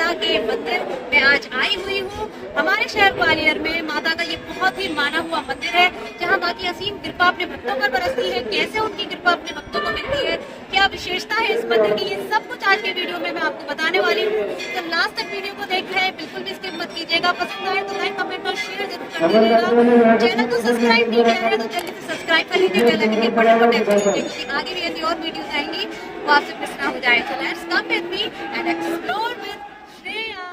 शीतला के मंदिर में आज आई हुई हूँ। हमारे शहर ग्वालियर में माता का ये बहुत ही माना हुआ मंदिर है, जहाँ माँ की असीम कृपा अपने भक्तों पर बरसती है। कैसे उनकी कृपा अपने भक्तों को मिलती है, क्या विशेषता है इस मंदिर की, ये सब कुछ आज के वीडियो में मैं आपको बताने वाली हूँ। तो लास्ट तक वीडियो को देख रहे हैं, बिल्कुल भी स्किप मत कीजिएगा। पसंद आए तो लाइक, कमेंट और शेयर जरूर कर दीजिएगा। चैनल को सब्सक्राइब नहीं किया है तो जल्दी से सब्सक्राइब कर लीजिए, बेल आइकन के बटन को टैप कर लीजिए, क्योंकि आगे भी ऐसी और वीडियोस आएंगी वो आपसे मिस ना हो जाए। So let's come with me and explore with Shreya।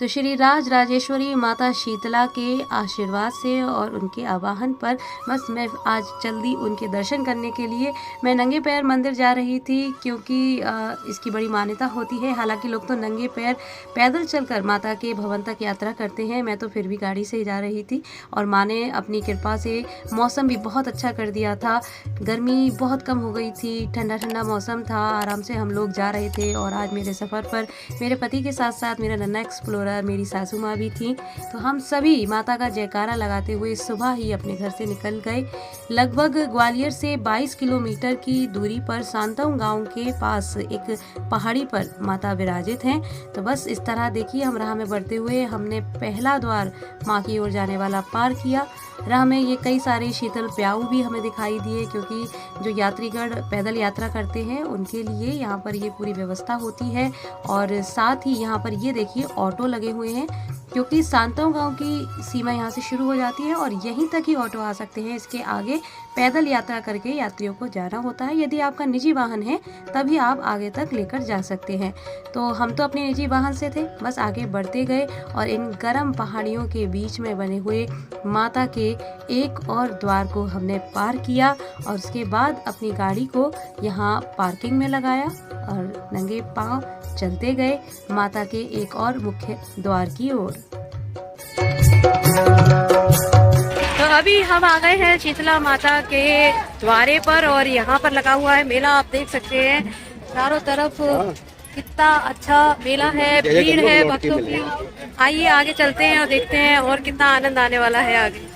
तो श्री राज राजेश्वरी माता शीतला के आशीर्वाद से और उनके आवाहन पर बस मैं आज जल्दी उनके दर्शन करने के लिए मैं नंगे पैर मंदिर जा रही थी, क्योंकि इसकी बड़ी मान्यता होती है। हालांकि लोग तो नंगे पैर पैदल चलकर माता के भवन तक यात्रा करते हैं, मैं तो फिर भी गाड़ी से ही जा रही थी। और माँ ने अपनी कृपा से मौसम भी बहुत अच्छा कर दिया था, गर्मी बहुत कम हो गई थी, ठंडा ठंडा मौसम था, आराम से हम लोग जा रहे थे। और आज मेरे सफ़र पर मेरे पति के साथ साथ मेरा नन्हा एक्सप्लोरर, मेरी सासू माँ भी थी। तो हम सभी माता का जयकारा लगाते हुए सुबह ही अपने घर से निकल गए। लगभग ग्वालियर से 22 किलोमीटर की दूरी पर सांतव गांव के पास एक पहाड़ी पर माता विराजित हैं। तो बस इस तरह देखिए, हम राह में बढ़ते हुए हमने पहला द्वार माँ की ओर जाने वाला पार किया। राह में ये कई सारे शीतल प्याऊ भी हमें दिखाई दिए, क्योंकि जो यात्रीगण पैदल यात्रा करते हैं उनके लिए यहाँ पर ये पूरी व्यवस्था होती है। और साथ ही यहाँ पर ये देखिए ऑटो लगे हुए हैं, क्योंकि सांतव गांव की सीमा यहाँ से शुरू हो जाती है और यहीं तक ही ऑटो आ सकते हैं। इसके आगे पैदल यात्रा करके यात्रियों को जाना होता है। यदि आपका निजी वाहन है तभी आप आगे तक लेकर जा सकते हैं। तो हम तो अपने निजी वाहन से थे, बस आगे बढ़ते गए और इन गर्म पहाड़ियों के बीच में बने हुए माता के एक और द्वार को हमने पार किया और उसके बाद अपनी गाड़ी को यहाँ पार्किंग में लगाया और नंगे पांव चलते गए माता के एक और मुख्य द्वार की ओर। तो अभी हम आ गए हैं शीतला माता के द्वारे पर और यहाँ पर लगा हुआ है मेला। आप देख सकते हैं चारों तरफ कितना अच्छा मेला है, भीड़ है भक्तों की। आइए आगे चलते हैं और देखते हैं और कितना आनंद आने वाला है आगे।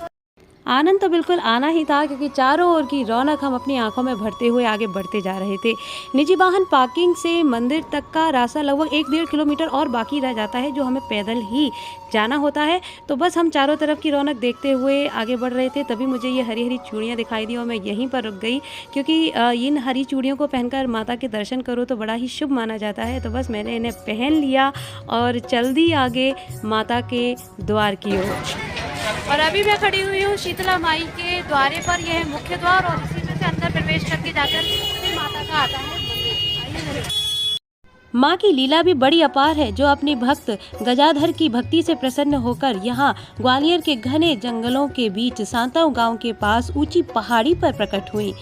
आनंद तो बिल्कुल आना ही था, क्योंकि चारों ओर की रौनक हम अपनी आंखों में भरते हुए आगे बढ़ते जा रहे थे। निजी वाहन पार्किंग से मंदिर तक का रास्ता लगभग 1-1.5 किलोमीटर और बाकी रह जाता है, जो हमें पैदल ही जाना होता है। तो बस हम चारों तरफ की रौनक देखते हुए आगे बढ़ रहे थे, तभी मुझे ये हरी हरी चूड़ियाँ दिखाई दी और मैं यहीं पर रुक गई, क्योंकि इन हरी चूड़ियों को पहनकर माता के दर्शन करो तो बड़ा ही शुभ माना जाता है। तो बस मैंने इन्हें पहन लिया और चल दी आगे माता के द्वार की ओर। और अभी मैं खड़ी हुई हूँ शीतला माई के द्वारे पर। यह है मुख्य द्वार और इसी में से अंदर प्रवेश करके जाकर फिर माता का आता है मंदिर। माँ की लीला भी बड़ी अपार है, जो अपनी भक्त गजाधर की भक्ति से प्रसन्न होकर यहाँ ग्वालियर के घने जंगलों के बीच सांतव गांव के पास ऊंची पहाड़ी पर प्रकट हुई।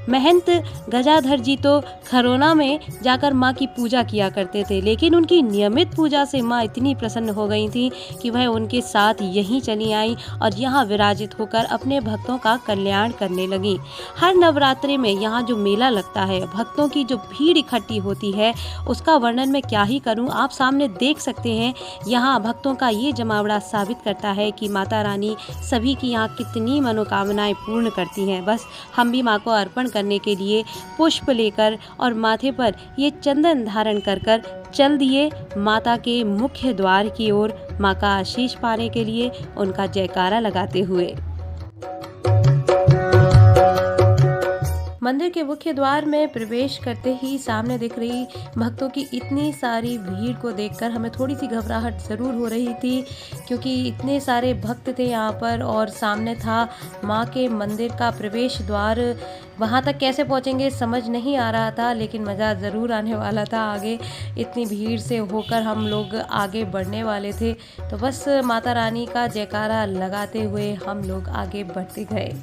महंत गजाधर जी तो खरोना में जाकर माँ की पूजा किया करते थे, लेकिन उनकी नियमित पूजा से माँ इतनी प्रसन्न हो गई थी कि वह उनके साथ यहीं चली आई और यहाँ विराजित होकर अपने भक्तों का कल्याण करने लगी। हर नवरात्रि में यहाँ जो मेला लगता है, भक्तों की जो भीड़ इकट्ठी होती है, उसका वर्णन मैं क्या ही करूं। आप सामने देख सकते हैं, यहाँ भक्तों का ये जमावड़ा साबित करता है कि माता रानी सभी की यहाँ कितनी मनोकामनाएं पूर्ण करती हैं। बस हम भी माँ को अर्पण करने के लिए पुष्प लेकर और माथे पर ये चंदन धारण कर चल दिए माता के मुख्य द्वार की ओर, माँ का आशीष पाने के लिए उनका जयकारा लगाते हुए। मंदिर के मुख्य द्वार में प्रवेश करते ही सामने दिख रही भक्तों की इतनी सारी भीड़ को देखकर हमें थोड़ी सी घबराहट ज़रूर हो रही थी, क्योंकि इतने सारे भक्त थे यहाँ पर और सामने था माँ के मंदिर का प्रवेश द्वार। वहाँ तक कैसे पहुँचेंगे समझ नहीं आ रहा था, लेकिन मज़ा ज़रूर आने वाला था। आगे इतनी भीड़ से होकर हम लोग आगे बढ़ने वाले थे। तो बस माता रानी का जयकारा लगाते हुए हम लोग आगे बढ़ते गए।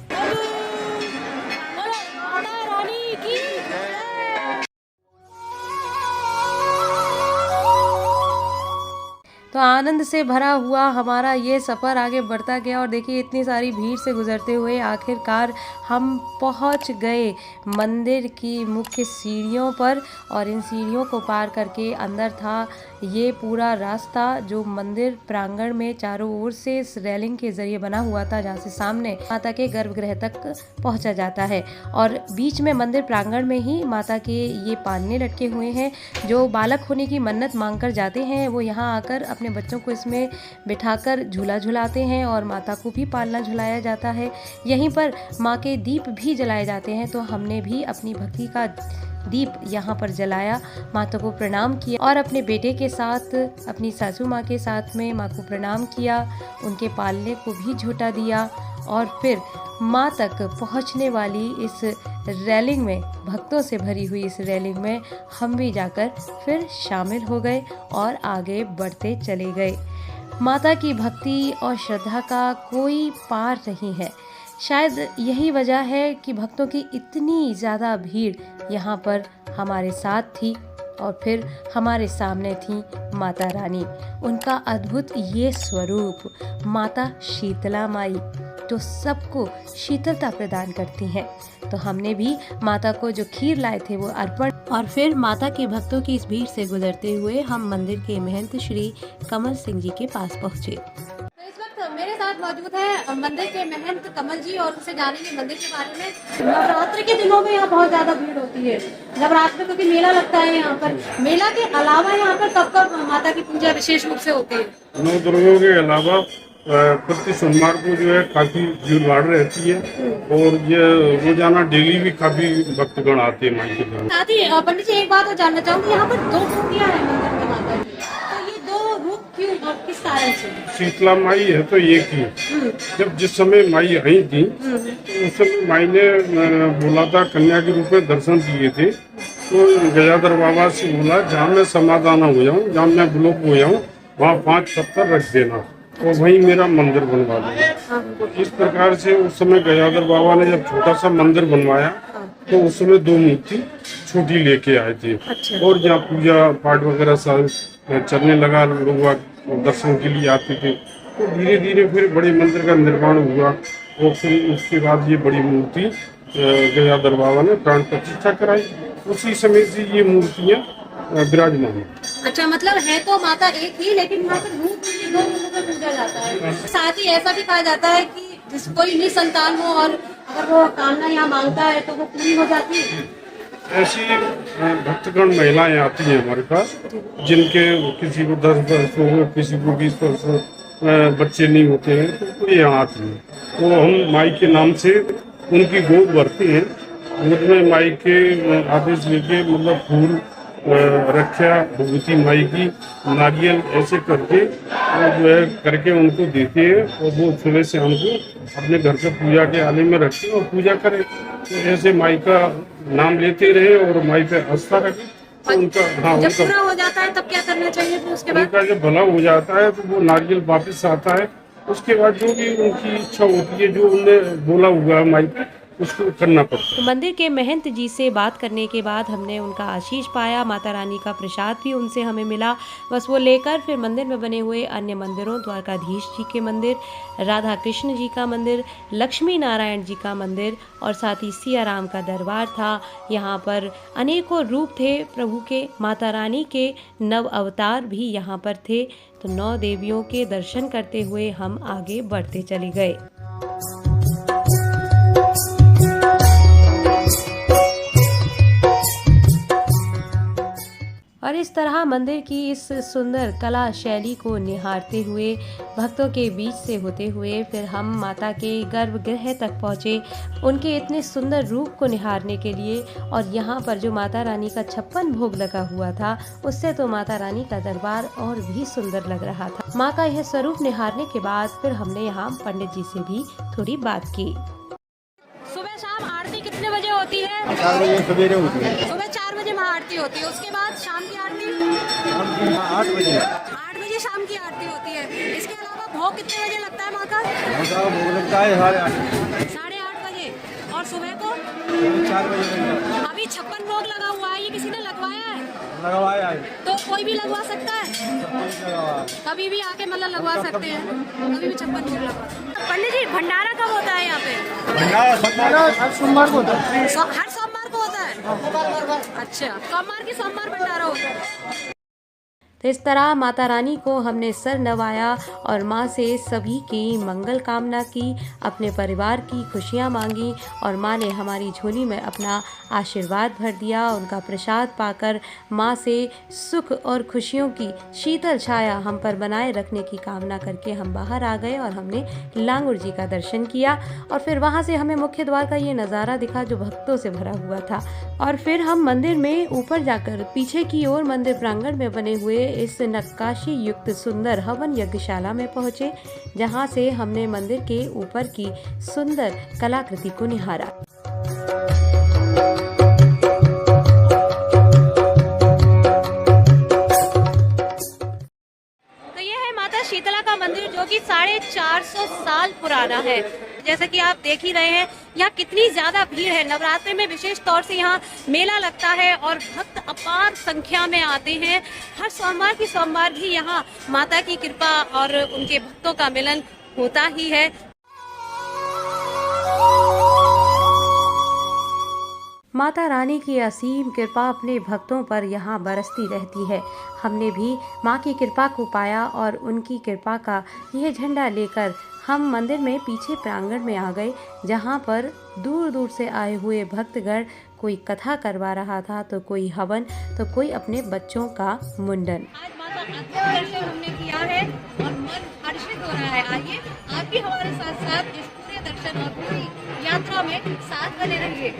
तो आनंद से भरा हुआ हमारा ये सफ़र आगे बढ़ता गया और देखिए इतनी सारी भीड़ से गुजरते हुए आखिरकार हम पहुंच गए मंदिर की मुख्य सीढ़ियों पर। और इन सीढ़ियों को पार करके अंदर था ये पूरा रास्ता जो मंदिर प्रांगण में चारों ओर से इस रेलिंग के जरिए बना हुआ था, जहाँ से सामने माता के गर्भगृह तक पहुंचा जाता है। और बीच में मंदिर प्रांगण में ही माता के ये पालने लटके हुए हैं। जो बालक होने की मन्नत मांगकर जाते हैं वो यहाँ आकर अपने बच्चों को इसमें बिठाकर झूला झुलाते हैं और माता को भी पालना झुलाया जाता है। यहीं पर माँ के दीप भी जलाए जाते हैं, तो हमने भी अपनी भक्ति का दीप यहाँ पर जलाया, माता को प्रणाम किया और अपने बेटे के साथ अपनी सासू माँ के साथ में माँ को प्रणाम किया, उनके पालने को भी झूठा दिया और फिर माँ तक पहुँचने वाली इस रेलिंग में, भक्तों से भरी हुई इस रेलिंग में हम भी जाकर फिर शामिल हो गए और आगे बढ़ते चले गए। माता की भक्ति और श्रद्धा का कोई पार नहीं है। शायद यही वजह है कि भक्तों की इतनी ज़्यादा भीड़ यहाँ पर हमारे साथ थी। और फिर हमारे सामने थी माता रानी, उनका अद्भुत ये स्वरूप माता शीतला माई जो सबको शीतलता प्रदान करती हैं। तो हमने भी माता को जो खीर लाए थे वो अर्पण और फिर माता के भक्तों की इस भीड़ से गुजरते हुए हम मंदिर के महंत श्री कमल सिंह जी के पास पहुँचे। मेरे साथ मौजूद है मंदिर के महंत कमल जी और उनसे जानेंगे मंदिर के बारे में। नवरात्र के दिनों में यहाँ बहुत ज्यादा भीड़ होती है, नवरात्र क्योंकि मेला लगता है यहाँ पर। मेला के अलावा यहाँ पर कब कब माता की पूजा विशेष रूप से होती है? नौ दुर्गों के अलावा प्रति सोमवार को जो है काफी भीड़ भाड़ रहती है और ये रोजाना डेली भी काफी भक्तगण आते हैं माई के घर। साथ ही पंडित जी एक बात और जानना चाहूँगी, यहाँ पर 2 मूर्तियाँ हैं मंदिर में माता की, तो ये 2 रूप क्यों और किस कारण से? शीतला माई है तो एक ही, जब जिस समय माई आई थी तो उस समय माई ने बोला था कन्या के रूप में दर्शन दिए थे, तो गजाधर बाबा से बोला जहाँ मैं समाधान हो जाऊँ, जहाँ मैं ब्लॉक हो जाऊँ वहाँ 5 पत्थर रख देना और वहीं मेरा मंदिर बनवा देना। तो इस प्रकार से उस समय गजाधर बाबा ने जब छोटा सा मंदिर बनवाया तो उस समय 2 मूर्ति छोटी लेके आए थे। और जहाँ पूजा पाठ वगैरह सब चलने लगा, लोग दर्शन के लिए आते थे, तो धीरे धीरे फिर बड़े मंदिर का निर्माण हुआ और फिर उसके बाद ये बड़ी मूर्ति गजाधर बाबा ने प्राण प्रतिष्ठा कराई। उसी समय से ये मूर्तियाँ विराजमान है। अच्छा, मतलब है तो माता एक ही, लेकिन यहाँ पर रूप 2 रूपों में पूजा जाता है। साथ ही ऐसा भी कहा जाता है कि जिस कोई निसंतान हो और अगर वो कामना यहाँ मांगता है तो वो पूरी हो जाती है। ऐसी भक्तगण महिलाएं आती हैं हमारे पास जिनके किसी को 10 वर्ष हो, किसी को 20 वर्ष बच्चे नहीं होते हैं, तो यहाँ आती हैं। तो हम माई के नाम से उनकी गोद भरते हैं, गोद में माई के आदेश लेके मतलब फूल रक्षा भगवती माई की नारियल ऐसे करके जो है करके उनको देते हैं और वो सुबह से हमको अपने घर से पूजा के आले में रखते हैं और पूजा करें। तो ऐसे माई का नाम लेते रहे और माई पे आस्था रखें तो उनका जब पूरा हो जाता है तब क्या करना चाहिए? तो उसके बाद उनका जब भला हो जाता है तो वो नारियल वापस आता है। उसके बाद जो भी उनकी इच्छा होती है, जो उनने बोला हुआ है माई पे, उसको करना पड़ता है। मंदिर के महंत जी से बात करने के बाद हमने उनका आशीष पाया, माता रानी का प्रसाद भी उनसे हमें मिला। बस वो लेकर फिर मंदिर में बने हुए अन्य मंदिरों, द्वारकाधीश जी के मंदिर, राधा कृष्ण जी का मंदिर, लक्ष्मी नारायण जी का मंदिर और साथ ही सिया राम का दरबार था। यहाँ पर अनेकों रूप थे प्रभु के, माता रानी के 9 अवतार भी यहाँ पर थे। तो 9 देवियों के दर्शन करते हुए हम आगे बढ़ते चले गए। और इस तरह मंदिर की इस सुंदर कला शैली को निहारते हुए, भक्तों के बीच से होते हुए फिर हम माता के गर्भगृह तक पहुँचे, उनके इतने सुंदर रूप को निहारने के लिए। और यहाँ पर जो माता रानी का 56 भोग लगा हुआ था, उससे तो माता रानी का दरबार और भी सुंदर लग रहा था। माँ का यह स्वरूप निहारने के बाद फिर हमने यहाँ पंडित जी से भी थोड़ी बात की। सुबह शाम आरती कितने बजे होती है? 4 बजे सवेरे होती है। सुबह 4 बजे महाआरती होती है, उसके बाद शाम की आरती 8 बजे। 8 बजे शाम की आरती होती है। इसके अलावा भोग कितने बजे लगता है माँ का? भोग लगता है 8:30। 8:30 बजे। और सुबह को अभी 4 बजे तक अभी 56 भोग लगा हुआ है, ये किसी ने लगवाया है? लगवाया है। तो कोई भी लगवा सकता है, लगवाया है। कभी भी आके मतलब लगवा सकते हैं, कभी भी 56 भोग लगवा। पंडित जी, भंडारा कब होता है यहाँ पे? भंडारा हर सोमवार को होता है। हर सोमवार को होता है? अच्छा, सोमवार की सोमवार भंडारा होता है। तो इस तरह माता रानी को हमने सर नवाया और माँ से सभी की मंगल कामना की, अपने परिवार की खुशियाँ मांगी और माँ ने हमारी झोली में अपना आशीर्वाद भर दिया। उनका प्रसाद पाकर माँ से सुख और खुशियों की शीतल छाया हम पर बनाए रखने की कामना करके हम बाहर आ गए और हमने लांगुर जी का दर्शन किया। और फिर वहाँ से हमें मुख्य द्वार का ये नज़ारा दिखा जो भक्तों से भरा हुआ था। और फिर हम मंदिर में ऊपर जाकर पीछे की ओर मंदिर प्रांगण में बने हुए इस नक्काशी युक्त सुंदर हवन यज्ञशाला में पहुंचे, जहां से हमने मंदिर के ऊपर की सुंदर कलाकृति को निहारा। तो ये है माता शीतला का मंदिर जो कि 450 साल पुराना है। जैसे कि आप देख ही रहे हैं यहाँ कितनी ज्यादा भीड़ है। नवरात्रि में विशेष तौर से यहाँ मेला लगता है और भक्त अपार संख्या में आते हैं। हर सोमवार की सोमवार भी यहाँ माता की कृपा और उनके भक्तों का मिलन होता ही है। माता रानी की असीम कृपा अपने भक्तों पर यहाँ बरसती रहती है। हमने भी माँ की कृपा को पाया और उनकी कृपा का यह झंडा लेकर हम मंदिर में पीछे प्रांगण में आ गए, जहाँ पर दूर दूर से आए हुए भक्तगण कोई कथा करवा रहा था, तो कोई हवन, तो कोई अपने बच्चों का मुंडन। आज माता का दर्शन हमने किया है और मन हर्षित हो रहा है। आइए आप भी हमारे साथ साथ इस पूरे दर्शन और पूरी यात्रा में साथ बने रहिए।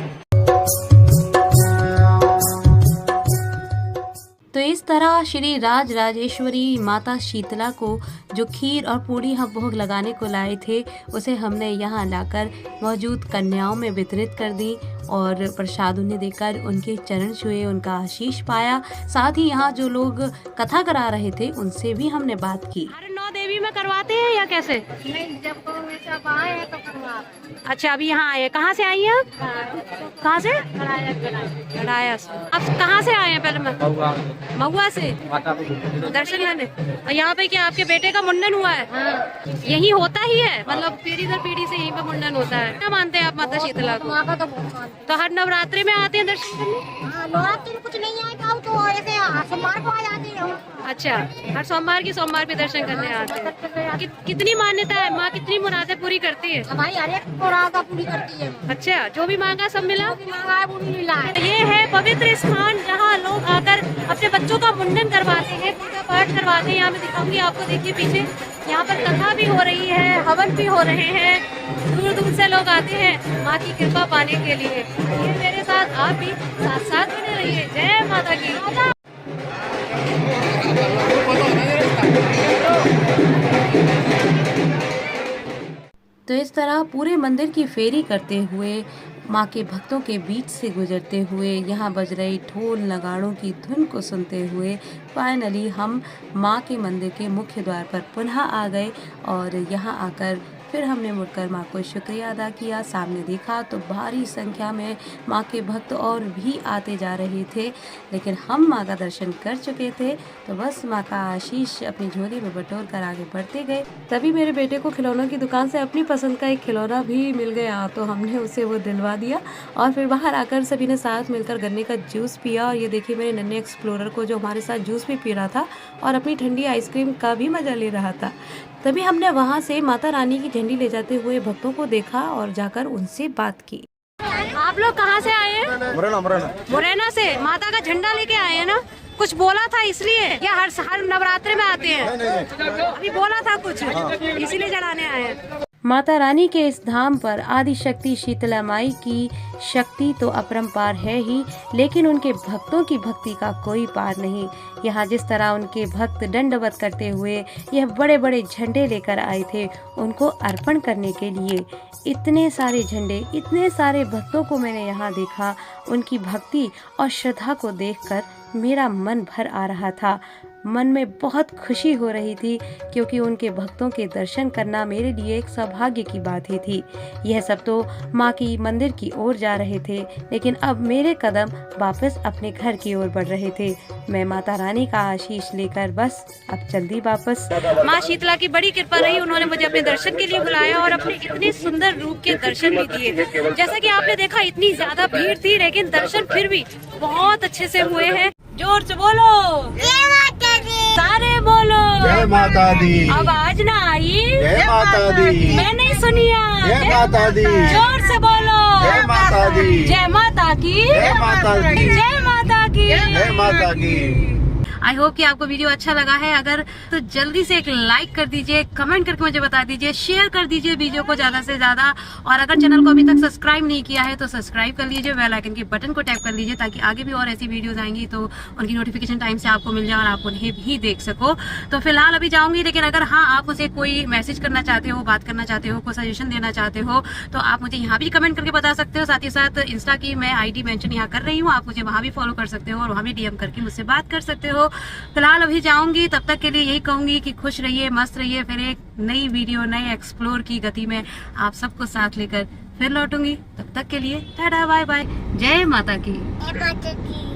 तो इस तरह श्री राज राजेश्वरी माता शीतला को जो खीर और पूड़ी हम भोग लगाने को लाए थे, उसे हमने यहाँ लाकर मौजूद कन्याओं में वितरित कर दी और प्रसाद उन्हें देकर उनके चरण छुए, उनका आशीष पाया। साथ ही यहाँ जो लोग कथा करा रहे थे उनसे भी हमने बात की। हर 9 देवी में करवाते हैं या कैसे? नहीं, जब आए हैं तो करवा। अच्छा, अभी यहाँ आए। कहाँ से आई हैं आप? कहाँ से? कड़ाया से। आप कहाँ से आए हैं? पहले मैं महुआ से दर्शन करने। और यहाँ पे क्या आपके बेटे का मुंडन हुआ है? हाँ। यही होता ही है, मतलब पीढ़ी दर पीढ़ी से यहीं पे मुंडन होता है। क्या मानते हैं आप माता शीतला को? माँ का तो बहुत मानते तो हर नवरात्रि में आते हैं दर्शन करने? हैं। हाँ, नवरात्रि में कुछ नहीं आए तो ऐसे सोमवार को आ जाते हैं। अच्छा, हर सोमवार की सोमवार पे दर्शन करने आते हैं। कितनी मान्यता है? माँ कितनी मुरादें पूरी करती है? हमारी हर एक मुराद पूरी करती है। अच्छा, जो भी मांगा सब मिला? जो भी मांगा है वो भी मिला है। ये है पवित्र स्थान जहाँ लोग आकर अपने बच्चों का मुंडन करवाते हैं, पूजा पाठ करवाते हैं। यहाँ मैं दिखाऊंगी आपको, देखिए पीछे यहाँ पर कथा भी हो रही है, हवन भी हो रहे हैं। दूर दूर से लोग आते हैं माँ की कृपा पाने के लिए। ये मेरे साथ आप भी साथ साथ बने रहिए। जय माता की। तो इस तरह पूरे मंदिर की फेरी करते हुए, माँ के भक्तों के बीच से गुजरते हुए, यहाँ बज रही ढोल नगाड़ों की धुन को सुनते हुए फाइनली हम माँ के मंदिर के मुख्य द्वार पर पुनः आ गए। और यहाँ आकर फिर हमने मुड़कर माँ को शुक्रिया अदा किया। सामने देखा तो भारी संख्या में माँ के भक्त और भी आते जा रहे थे, लेकिन हम माँ का दर्शन कर चुके थे, तो बस माँ का आशीष अपनी झोली में बटोर कर आगे बढ़ते गए। तभी मेरे बेटे को खिलौनों की दुकान से अपनी पसंद का एक खिलौना भी मिल गया, तो हमने उसे वो दिलवा दिया। और फिर बाहर आकर सभी ने साथ मिलकर गन्ने का जूस पिया। और ये देखिए मेरे नन्हे एक्सप्लोरर को, जो हमारे साथ जूस भी पी रहा था और अपनी ठंडी आइसक्रीम का भी मजा ले रहा था। तभी हमने वहाँ से माता रानी की झंडी ले जाते हुए भक्तों को देखा और जाकर उनसे बात की। आप लोग कहाँ से आए हैं? मुरैना से। माता का झंडा लेके आए हैं ना? कुछ बोला था इसलिए, या हर नवरात्रि में आते हैं? अभी बोला था कुछ, इसीलिए चढ़ाने आए हैं। माता रानी के इस धाम पर आदि शक्ति शीतला माई की शक्ति तो अपरंपार है ही, लेकिन उनके भक्तों की भक्ति का कोई पार नहीं। यहाँ जिस तरह उनके भक्त दंडवत करते हुए यह बड़े बड़े झंडे लेकर आए थे उनको अर्पण करने के लिए, इतने सारे झंडे, इतने सारे भक्तों को मैंने यहाँ देखा। उनकी भक्ति और श्रद्धा को देखकर मेरा मन भर आ रहा था। मन में बहुत खुशी हो रही थी, क्योंकि उनके भक्तों के दर्शन करना मेरे लिए एक सौभाग्य की बात ही थी। यह सब तो माँ की मंदिर की ओर जा रहे थे, लेकिन अब मेरे कदम वापस अपने घर की ओर बढ़ रहे थे। मैं माता रानी का आशीष लेकर बस अब चल दी वापस। माँ शीतला की बड़ी कृपा रही, उन्होंने मुझे अपने दर्शन के लिए बुलाया और अपने इतने सुंदर रूप के दर्शन भी दिए। जैसा कि आपने देखा इतनी ज्यादा भीड़ थी, लेकिन दर्शन फिर भी बहुत अच्छे से हुए हैं। जोर से बोलो जय माता दी। सारे बोलो जय माता दी। आवाज ना आई, जय माता दी। मैं नहीं सुनिया। जय माता दी। जोर से बोलो जय माता दी। जय माता की, जय माता दी। जय माता की, जय माता की। आई होप कि आपको वीडियो अच्छा लगा है। अगर तो जल्दी से एक लाइक कर दीजिए, कमेंट करके मुझे बता दीजिए, शेयर कर दीजिए वीडियो को ज्यादा से ज्यादा। और अगर चैनल को अभी तक सब्सक्राइब नहीं किया है तो सब्सक्राइब कर लीजिए, बेल आइकन के बटन को टैप कर लीजिए, ताकि आगे भी और ऐसी वीडियोस आएंगी तो उनकी नोटिफिकेशन टाइम से आपको मिल जाए और आप उन्हें भी देख सको। तो फिलहाल अभी जाऊंगी, लेकिन अगर हाँ आप मुझे कोई मैसेज करना चाहते हो, बात करना चाहते हो, कोई सजेशन देना चाहते हो, तो आप मुझे यहाँ भी कमेंट करके बता सकते हो। साथ ही साथ इंस्टा की मैं ID मेंशन यहाँ कर रही हूँ, आप मुझे वहाँ भी फॉलो कर सकते हो और वहाँ भी DM करके मुझसे बात कर सकते हो। फिलहाल अभी जाऊंगी, तब तक के लिए यही कहूंगी कि खुश रहिए, मस्त रहिए। फिर एक नई वीडियो, नए एक्सप्लोर की गति में आप सबको साथ लेकर फिर लौटूंगी। तब तक के लिए टाटा बाय बाय, जय माता की। जय माता दी।